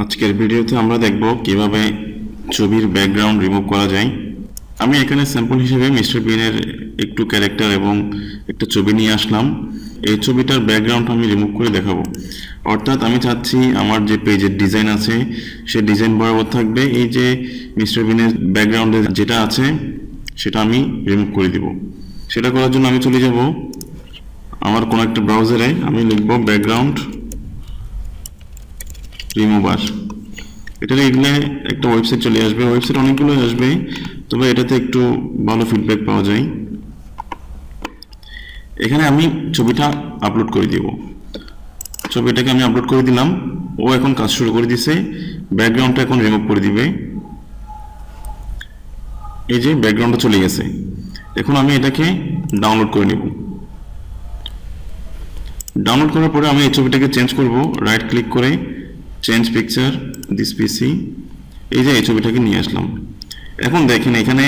আজকের ভিডিওতে আমরা দেখব কিভাবে ছবির ব্যাকগ্রাউন্ড রিমুভ করা যায়। আমি এখানে স্যাম্পল হিসেবে মিস্টার বিনের একটু ক্যারেক্টার এবং একটা ছবি নিয়ে আসলাম। এই ছবিটার ব্যাকগ্রাউন্ড আমি রিমুভ করে দেখাবো। অর্থাৎ আমি চাচ্ছি আমার যে পেজের ডিজাইন আছে সে ডিজাইন বরাবর থাকবে, এই যে মিস্টার বিনের ব্যাকগ্রাউন্ডে যেটা আছে সেটা আমি রিমুভ করে দিব। সেটা করার জন্য আমি চলে যাব আমার কোনো একটা ব্রাউজারে, আমি লিখব ব্যাকগ্রাউন্ড রিমুভার। এটা লিখলে একটা ওয়েবসাইট চলে আসবে। ওয়েবসাইট অনেকগুলো আসবে, তবে এটাতে একটু ভালো ফিডব্যাক পাওয়া যায়। এখানে আমি ছবিটা আপলোড করে দিব। ছবিটাকে আমি আপলোড করে দিলাম, ও এখন কাজ শুরু করে দিছে। ব্যাকগ্রাউন্ডটা এখন রিমুভ করে দিবে। এই যে ব্যাকগ্রাউন্ডটা চলে গেছে। এখন আমি এটাকে ডাউনলোড করে নেব। ডাউনলোড করার পরে আমি এই ছবিটাকে চেঞ্জ করব। রাইট ক্লিক করে চেঞ্জ পিকচার দিস পিসি, এই যে এই ছবিটাকে নিয়ে আসলাম। এখন দেখেন এখানে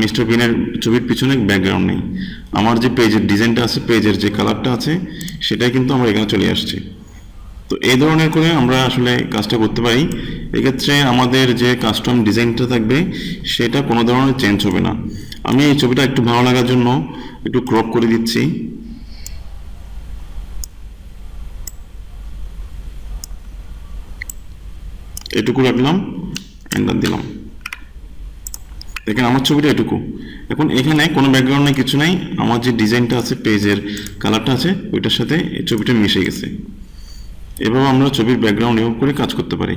মিস্টার বিনের ছবির পিছনে ব্যাকগ্রাউন্ড নেই। আমার যে পেজের ডিজাইনটা আছে, পেজের যে কালারটা আছে সেটাই কিন্তু আমার এখানে চলে আসছে। তো এই ধরনের করে আমরা আসলে কাজটা করতে পারি। এক্ষেত্রে আমাদের যে কাস্টম ডিজাইনটা থাকবে সেটা কোনো ধরনের চেঞ্জ হবে না। আমি এই ছবিটা একটু ভালো লাগার জন্য একটু ক্রপ করে দিচ্ছি। এটুকু রাখলাম, এন্টার দিলাম। দেখেন আমার ছবিটা এটুকু। এখন এখানে কোনো ব্যাকগ্রাউন্ড নেই, কিছু নাই। আমার যে ডিজাইনটা আছে, পেজের কালারটা আছে, ওইটার সাথে এই ছবিটা মিশে গেছে। এভাবে আমরা ছবির ব্যাকগ্রাউন্ড রিমুভ করে কাজ করতে পারি।